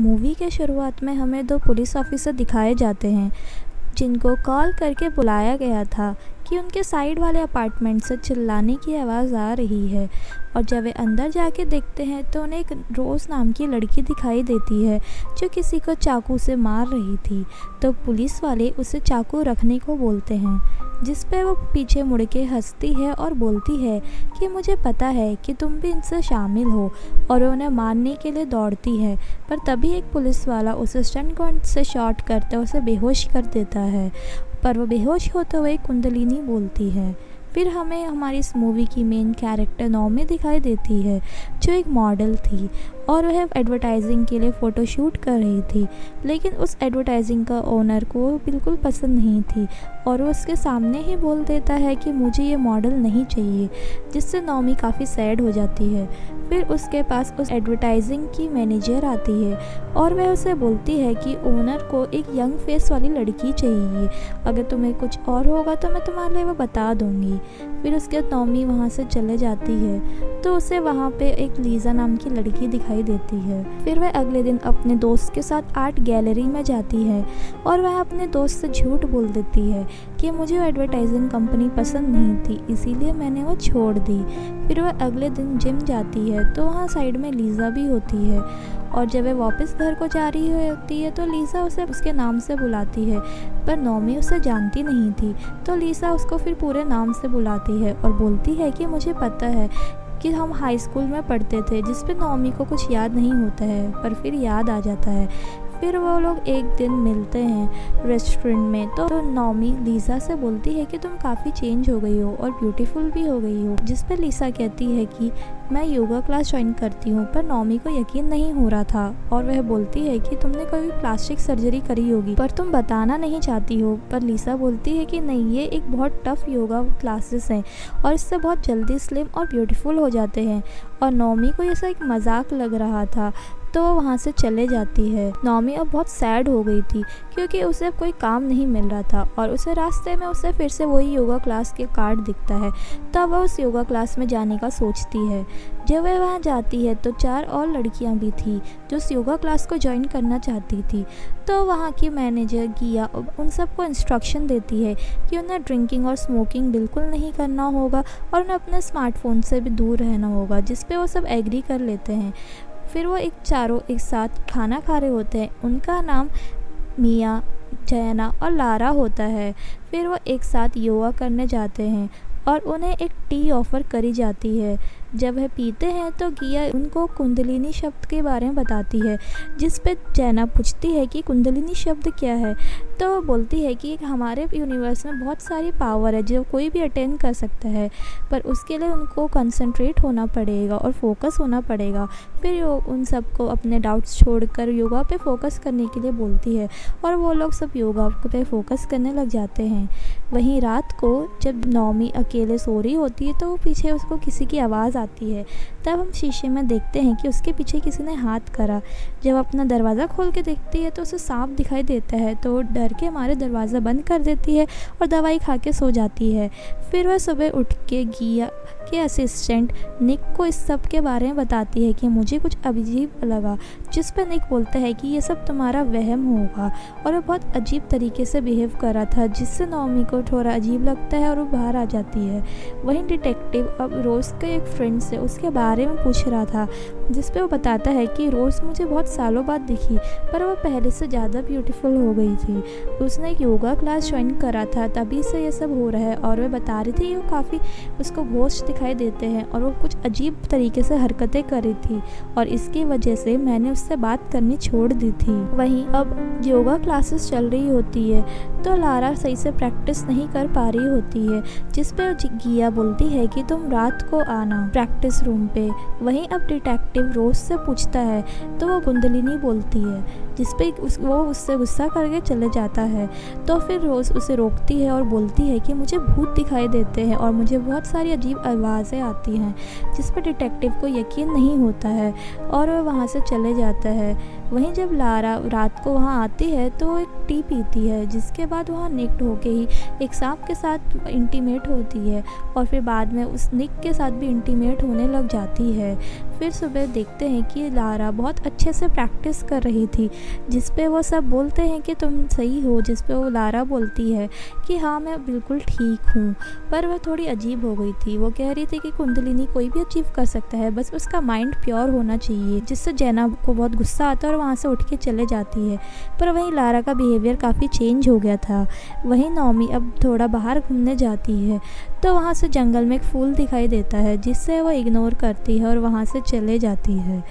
Movie के शुरुआत में हमें दो पुलिस ऑफिसर दिखाए जाते हैं जिनको कॉल करके बुलाया गया था कि उनके साइड वाले अपार्टमेंट से चिल्लाने की आवाज़ आ रही है। और जब वे अंदर जाके देखते हैं तो उन्हें एक रोज़ नाम की लड़की दिखाई देती है जो किसी को चाकू से मार रही थी। तो पुलिस वाले उसे चाकू रखने को बोलते हैं, जिस पे वो पीछे मुड़ के हंसती है और बोलती है कि मुझे पता है कि तुम भी इनसे शामिल हो, और उन्हें मारने के लिए दौड़ती है। पर तभी एक पुलिस वाला उसे स्टन गन से शॉट करते उसे बेहोश कर देता है। पर वो बेहोश होते हुए कुंडलिनी बोलती है। फिर हमें हमारी इस मूवी की मेन कैरेक्टर नौमी दिखाई देती है जो एक मॉडल थी और वह एडवर्टाइजिंग के लिए फ़ोटो शूट कर रही थी, लेकिन उस एडवर्टाइजिंग का ओनर को बिल्कुल पसंद नहीं थी और वो उसके सामने ही बोल देता है कि मुझे ये मॉडल नहीं चाहिए, जिससे नौमी काफ़ी सैड हो जाती है। फिर उसके पास उस एडवर्टाइजिंग की मैनेजर आती है और वह उसे बोलती है कि ओनर को एक यंग फेस वाली लड़की चाहिए, अगर तुम्हें कुछ और होगा तो मैं तुम्हारे लिए वो बता दूँगी। फिर उसके बाद नौमी वहाँ से चले जाती है तो उसे वहाँ पे एक लीज़ा नाम की लड़की दिखाई देती है। फिर वह अगले दिन अपने दोस्त के साथ आर्ट गैलरी में जाती है और वह अपने दोस्त से झूठ बोल देती है कि मुझे वो एडवर्टाइजिंग कंपनी पसंद नहीं थी, इसीलिए मैंने वो छोड़ दी। फिर वह अगले दिन जिम जाती है तो वहाँ साइड में लीज़ा भी होती है और जब वह वापस घर को जा रही होती है तो लीज़ा उसे उसके नाम से बुलाती है, पर नौमी उसे जानती नहीं थी। तो लीज़ा उसको फिर पूरे नाम से बुलाती है और बोलती है कि मुझे पता है कि हम हाई स्कूल में पढ़ते थे, जिस पे नौमी को कुछ याद नहीं होता है पर फिर याद आ जाता है। फिर वो लोग एक दिन मिलते हैं रेस्टोरेंट में, तो नौमी लीज़ा से बोलती है कि तुम काफ़ी चेंज हो गई हो और ब्यूटीफुल भी हो गई हो, जिस पे लीज़ा कहती है कि मैं योगा क्लास ज्वाइन करती हूँ। पर नौमी को यकीन नहीं हो रहा था और वह बोलती है कि तुमने कभी प्लास्टिक सर्जरी करी होगी पर तुम बताना नहीं चाहती हो। पर लीज़ा बोलती है कि नहीं, ये एक बहुत टफ़ योगा क्लासेस हैं और इससे बहुत जल्दी स्लिम और ब्यूटीफुल हो जाते हैं। और नौमी को ये सब एक मजाक लग रहा था तो वो वहाँ से चले जाती है। नौमी अब बहुत सैड हो गई थी क्योंकि उसे अब कोई काम नहीं मिल रहा था और उसे रास्ते में उसे फिर से वही योगा क्लास के कार्ड दिखता है, तब वह उस योगा क्लास में जाने का सोचती है। जब वह वहाँ जाती है तो 4 और लड़कियाँ भी थी जो उस योगा क्लास को ज्वाइन करना चाहती थी। तो वहाँ की मैनेजर गिया उन सबको इंस्ट्रक्शन देती है कि उन्हें ड्रिंकिंग और स्मोकिंग बिल्कुल नहीं करना होगा और उन्हें अपने स्मार्टफोन से भी दूर रहना होगा, जिस पे वो सब एग्री कर लेते हैं। फिर वो चारों एक साथ खाना खा रहे होते हैं। उनका नाम मिया, जैना और लारा होता है। फिर वो एक साथ योगा करने जाते हैं और उन्हें एक टी ऑफ़र करी जाती है। जब वह पीते हैं तो गिया उनको कुंडलिनी शब्द के बारे में बताती है, जिस पे जैना पूछती है कि कुंडलिनी शब्द क्या है। तो वो बोलती है कि हमारे यूनिवर्स में बहुत सारी पावर है जो कोई भी अटेन कर सकता है, पर उसके लिए उनको कंसंट्रेट होना पड़ेगा और फोकस होना पड़ेगा। फिर वो उन सबको अपने डाउट्स छोड़कर योगा पे फोकस करने के लिए बोलती है और वो लोग सब योगा पे फोकस करने लग जाते हैं। वहीं रात को जब नौमी अकेले सो रही होती है तो वो पीछे उसको किसी की आवाज़ आती है। तब हम शीशे में देखते हैं कि उसके पीछे किसी ने हाथ करा। जब अपना दरवाज़ा खोल के देखती है तो उसे सांप दिखाई देता है, तो वो डर के मारे दरवाज़ा बंद कर देती है और दवाई खा के सो जाती है। फिर वह सुबह उठ के गिया के असिस्टेंट निक को इस सब के बारे में बताती है कि मुझे कुछ अजीब लगा, जिस पर निक बोलता है कि ये सब तुम्हारा वहम होगा और वह बहुत अजीब तरीके से बिहेव कर रहा था, जिससे नौमी को थोड़ा अजीब लगता है और वो बाहर आ जाती है। वहीं डिटेक्टिव अब रोज़ के एक फ्रेंड से उसके बारे में पूछ रहा था, जिस पे वो बताता है कि रोज़ मुझे बहुत सालों बाद दिखी पर वो पहले से ज़्यादा ब्यूटीफुल हो गई थी। उसने एक योगा क्लास ज्वाइन करा था, तभी से ये सब हो रहा है। और वह बता रही थी वो काफ़ी उसको घोस्ट दिखाई देते हैं और वो कुछ अजीब तरीके से हरकतें कर रही थी और इसकी वजह से मैंने उससे बात करनी छोड़ दी थी। वहीं अब योगा क्लासेस चल रही होती है तो लारा सही से प्रैक्टिस नहीं कर पा रही होती है, जिस पे गिया बोलती है कि तुम रात को आना प्रैक्टिस रूम पे। वहीं अब डिटेक्टिव रोज से पूछता है तो वो कुंडलिनी बोलती है, जिस पे वो उससे गुस्सा करके चले जाता है। तो फिर रोज़ उसे रोकती है और बोलती है कि मुझे भूत दिखाई देते हैं और मुझे बहुत सारी अजीब आवाज़ें आती हैं, जिस पर डिटेक्टिव को यकीन नहीं होता है और वह वहाँ से चले जाता है। वहीं जब लारा रात को वहाँ आती है तो वो एक टी पीती है, जिसके बाद वहाँ निक होके ही एक सांप के साथ इंटीमेट होती है और फिर बाद में उस निक के साथ भी इंटीमेट होने लग जाती है। फिर सुबह देखते हैं कि लारा बहुत अच्छे से प्रैक्टिस कर रही थी, जिस पे वो सब बोलते हैं कि तुम सही हो, जिस पे वो लारा बोलती है कि हाँ मैं बिल्कुल ठीक हूँ। पर वह थोड़ी अजीब हो गई थी। वो कह रही थी कि कुंडलिनी कोई भी अचीव कर सकता है, बस उसका माइंड प्योर होना चाहिए, जिससे जैना को बहुत गुस्सा आता है और वहाँ से उठ के चले जाती है। पर वहीं लारा का बिहेवियर काफ़ी चेंज हो गया था। वहीं नौमी अब थोड़ा बाहर घूमने जाती है तो वहाँ से जंगल में एक फूल दिखाई देता है, जिससे वो इग्नोर करती है और वहाँ से चले जाती है।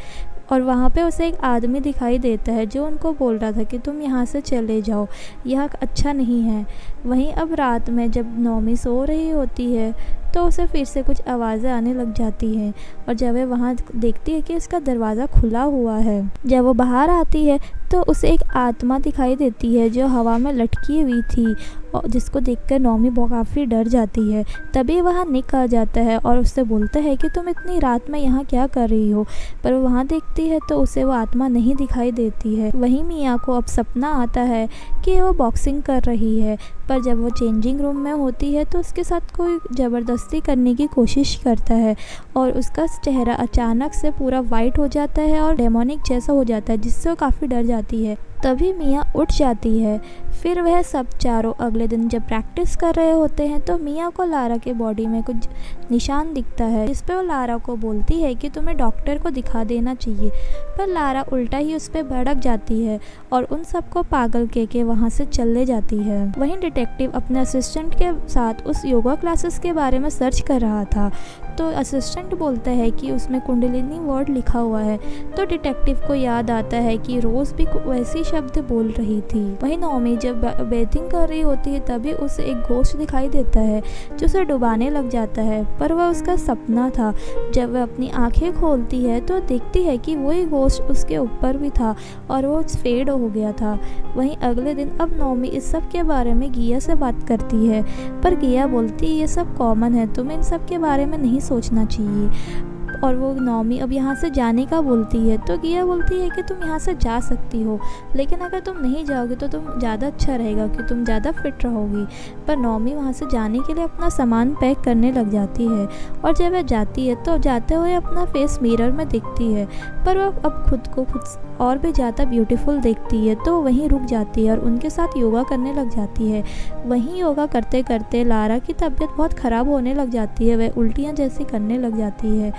और वहाँ पे उसे एक आदमी दिखाई देता है जो उनको बोल रहा था कि तुम यहाँ से चले जाओ, यह अच्छा नहीं है। वहीं अब रात में जब नौमी सो रही होती है तो उसे फिर से कुछ आवाज़ें आने लग जाती हैं, और जब वह वहाँ देखती है कि उसका दरवाज़ा खुला हुआ है, जब वो बाहर आती है तो उसे एक आत्मा दिखाई देती है जो हवा में लटकी हुई थी, और जिसको देखकर नौमी काफ़ी डर जाती है। तभी वहाँ निक आ जाता है और उससे बोलता है कि तुम इतनी रात में यहाँ क्या कर रही हो। पर वो वहाँ देखती है तो उसे वो आत्मा नहीं दिखाई देती है। वहीं मिया को अब सपना आता है कि वो बॉक्सिंग कर रही है, पर जब वो चेंजिंग रूम में होती है तो उसके साथ कोई ज़बरदस्ती करने की कोशिश करता है और उसका चेहरा अचानक से पूरा वाइट हो जाता है और डेमोनिक जैसा हो जाता है, जिससे वो काफ़ी डर जाती है। तभी मिया उठ जाती है। फिर वह सब चारों अगले दिन जब प्रैक्टिस कर रहे होते हैं तो मिया को लारा के बॉडी में कुछ निशान दिखता है, जिस पे वो लारा को बोलती है कि तुम्हें डॉक्टर को दिखा देना चाहिए। पर लारा उल्टा ही उस पर भड़क जाती है और उन सबको पागल कह के वहाँ से चले जाती है। वहीं डिटेक्टिव अपने असिस्टेंट के साथ उस योगा क्लासेस के बारे में सर्च कर रहा था, तो असिस्टेंट बोलता है कि उसमें कुंडलिनी वर्ड लिखा हुआ है। तो डिटेक्टिव को याद आता है कि रोज़ भी वैसी शब्द बोल रही थी। वहीं नौमी जब बेथिंग कर रही होती है तभी उसे एक घोस्ट दिखाई देता है जो उसे डुबाने लग जाता है, पर वह उसका सपना था। जब वह अपनी आंखें खोलती है तो देखती है कि वही घोस्ट उसके ऊपर भी था और वो फेड हो गया था। वहीं अगले दिन अब नौमी इस सब के बारे में गिया से बात करती है, पर गिया बोलती है ये सब कॉमन है, तुम्हें इन सब के बारे में नहीं सोचना चाहिए। और वो नौमी अब यहाँ से जाने का बोलती है तो गिया बोलती है कि तुम यहाँ से जा सकती हो, लेकिन अगर तुम नहीं जाओगे तो तुम ज़्यादा अच्छा रहेगा कि तुम ज़्यादा फिट रहोगी। पर नौमी वहाँ से जाने के लिए अपना सामान पैक करने लग जाती है, और जब वह जाती है तो जाते हुए अपना फेस मिरर में देखती है, पर वह अब खुद को खुद और भी ज़्यादा ब्यूटीफुल देखती है तो वहीं रुक जाती है और उनके साथ योगा करने लग जाती है। वहीं योगा करते करते लारा की तबीयत बहुत ख़राब होने लग जाती है, वह उल्टियाँ जैसी करने लग जाती है,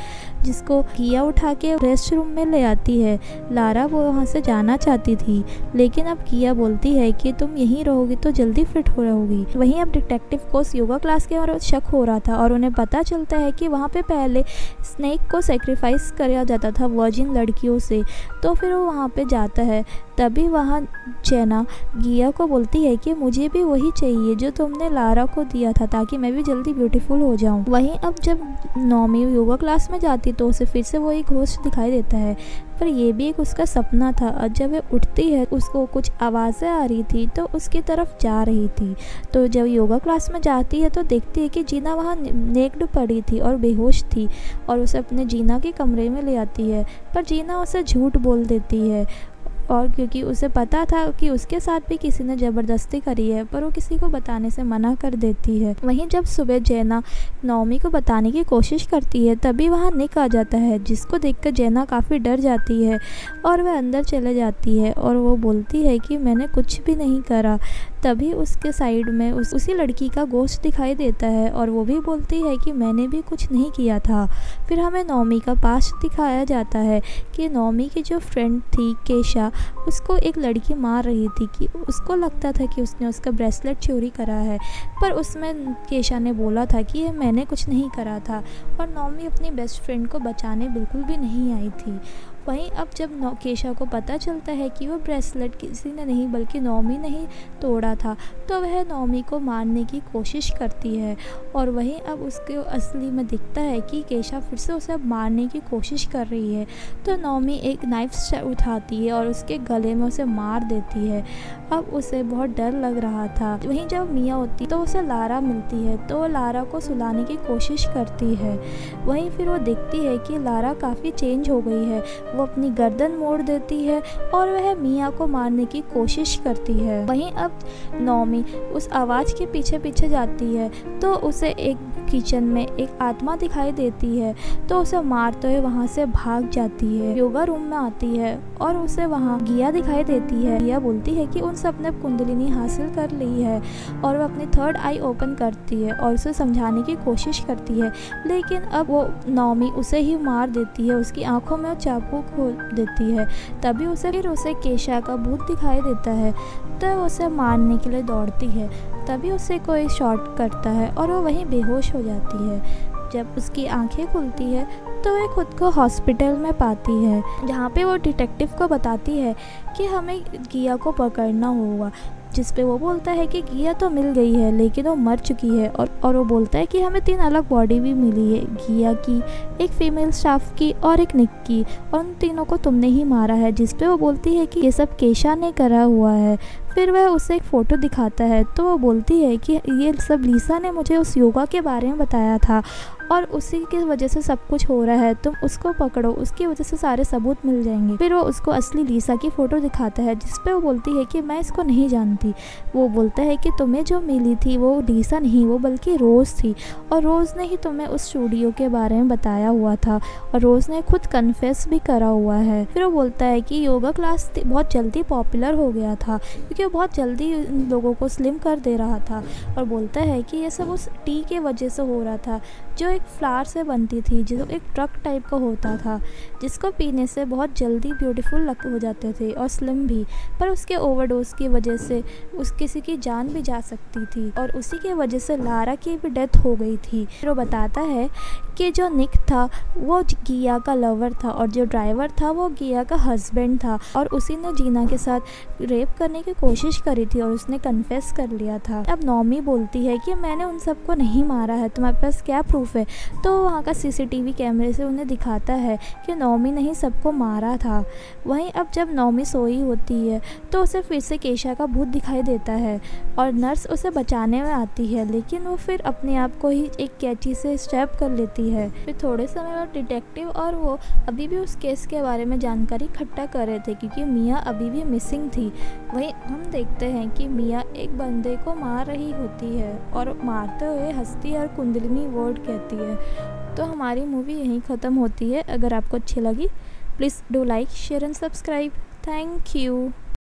जिसको किया उठा के रेस्ट रूम में ले आती है। लारा वो वहाँ से जाना चाहती थी, लेकिन अब किया बोलती है कि तुम यहीं रहोगी तो जल्दी फिट हो रहोगी। वहीं अब डिटेक्टिव को उस योगा क्लास के और शक हो रहा था और उन्हें पता चलता है कि वहाँ पे पहले स्नेक को सेक्रीफाइस किया जाता था वर्जिन लड़कियों से, तो फिर वो वहाँ पे जाता है। तभी वहाँ जैना गिया को बोलती है कि मुझे भी वही चाहिए जो तुमने लारा को दिया था, ताकि मैं भी जल्दी ब्यूटीफुल हो जाऊँ। वहीं अब जब नौमी योगा क्लास में जाती तो उसे फिर से वही घोस्ट दिखाई देता है, पर यह भी एक उसका सपना था। और जब वह उठती है उसको कुछ आवाज़ें आ रही थी तो उसकी तरफ जा रही थी। तो जब योगा क्लास में जाती है तो देखती है कि जीना वहाँ नेक्ड पड़ी थी और बेहोश थी, और उसे अपने जीना के कमरे में ले आती है, पर जीना उसे झूठ बोल देती है, और क्योंकि उसे पता था कि उसके साथ भी किसी ने ज़बरदस्ती करी है, पर वो किसी को बताने से मना कर देती है। वहीं जब सुबह जैना नौमी को बताने की कोशिश करती है तभी वहाँ निक आ जाता है, जिसको देखकर जैना काफ़ी डर जाती है और वह अंदर चले जाती है और वो बोलती है कि मैंने कुछ भी नहीं करा। तभी उसके साइड में उसी लड़की का गोश्त दिखाई देता है और वो भी बोलती है कि मैंने भी कुछ नहीं किया था। फिर हमें नौमी का पास्ट दिखाया जाता है कि नौमी की जो फ्रेंड थी केशा, उसको एक लड़की मार रही थी कि उसको लगता था कि उसने उसका ब्रेसलेट चोरी करा है, पर उसमें केशा ने बोला था कि ये मैंने कुछ नहीं करा था, और नौमी अपनी बेस्ट फ्रेंड को बचाने बिल्कुल भी नहीं आई थी। वहीं अब जब केशा को पता चलता है कि वो ब्रेसलेट किसी ने नहीं बल्कि नौमी ने ही तोड़ा था, तो वह नौमी को मारने की कोशिश करती है, और वहीं अब उसके असली में दिखता है कि केशा फिर से उसे मारने की कोशिश कर रही है। तो नौमी एक नाइफ उठाती है और उसके गले में उसे मार देती है। अब उसे बहुत डर लग रहा था। वहीं जब मिया होती तो उसे लारा मिलती है, तो वो लारा को सुलाने की कोशिश करती है। वहीं फिर वो देखती है कि लारा काफ़ी चेंज हो गई है, वो अपनी गर्दन मोड़ देती है और वह मिया को मारने की कोशिश करती है। वहीं अब नौमी उस आवाज़ के पीछे पीछे जाती है तो उसे एक किचन में एक आत्मा दिखाई देती है, तो उसे मारते हुए वहाँ से भाग जाती है। योगा रूम में आती है और उसे वहाँ गिया दिखाई देती है। गिया बोलती है कि उन सब ने कुंडलिनी हासिल कर ली है और वह अपनी थर्ड आई ओपन करती है और उसे समझाने की कोशिश करती है, लेकिन अब वो नौमी उसे ही मार देती है। उसकी आंखों में चाकू खोल देती है। तभी उसे केशा का भूत दिखाई देता है, तो उसे मारने के लिए दौड़ती है। तभी उसे कोई शॉट करता है और वो वहीं बेहोश हो जाती है। जब उसकी आंखें खुलती है तो वह खुद को हॉस्पिटल में पाती है, जहाँ पे वो डिटेक्टिव को बताती है कि हमें गिया को पकड़ना होगा, जिस पे वो बोलता है कि गिया तो मिल गई है लेकिन वो मर चुकी है। और वो बोलता है कि हमें 3 अलग बॉडी भी मिली है, गिया की, एक फीमेल स्टाफ की और एक निक की, और उन तीनों को तुमने ही मारा है। जिस पे वो बोलती है कि ये सब केशा ने करा हुआ है। फिर वह उसे एक फ़ोटो दिखाता है तो वो बोलती है कि ये सब लीसा ने मुझे उस योगा के बारे में बताया था और उसी की वजह से सब कुछ हो रहा है, तुम उसको पकड़ो, उसकी वजह से सारे सबूत मिल जाएंगे। फिर वो उसको असली लीसा की फ़ोटो दिखाता है, जिस पे वो बोलती है कि मैं इसको नहीं जानती। वो बोलता है कि तुम्हें जो मिली थी वो लीसा नहीं, वो बल्कि रोज़ थी, और रोज़ ने ही तुम्हें उस स्टूडियो के बारे में बताया हुआ था और रोज़ ने खुद कन्फेस भी करा हुआ है। फिर वो बोलता है कि योगा क्लास बहुत जल्दी पॉपुलर हो गया था क्योंकि वो बहुत जल्दी लोगों को स्लिम कर दे रहा था, और बोलता है कि ये सब उस टी के वजह से हो रहा था जो एक फ्लावर से बनती थी, जो एक ट्रक टाइप का होता था, जिसको पीने से बहुत जल्दी ब्यूटीफुल हो जाते थे और स्लिम भी। पर उसके ओवरडोज की वजह से किसी की जान भी जा सकती थी और उसी के वजह से लारा की भी डेथ हो गई थी। फिर वो बताता है कि जो निक था वो गिया का लवर था और जो ड्राइवर था वो गिया का हस्बैंड था, और उसी ने जीना के साथ रेप करने की कोशिश करी थी और उसने कन्फेस कर लिया था। अब नौमी बोलती है कि मैंने उन सबको नहीं मारा है, तुम्हारे पास क्या प्रूफ है? तो वहाँ का सीसीटीवी कैमरे से उन्हें दिखाता है कि नौमी ने ही सबको मारा था। वहीं अब जब नौमी सोई होती है तो उसे फिर से केशा का भूत दिखाई देता है और नर्स उसे बचाने में आती है, लेकिन वो फिर अपने आप को ही एक कैंची से स्टैब कर लेती है। फिर थोड़े समय बाद डिटेक्टिव और वो अभी भी उस केस के बारे में जानकारी इकट्ठा कर रहे थे क्योंकि मिया अभी भी मिसिंग थी। वहीं हम देखते हैं कि मिया एक बंदे को मार रही होती है और मारते हुए हंसती और कुंडलिनी वर्ड कहती है। तो हमारी मूवी यहीं ख़त्म होती है। अगर आपको अच्छी लगी please do like, share and subscribe. Thank you.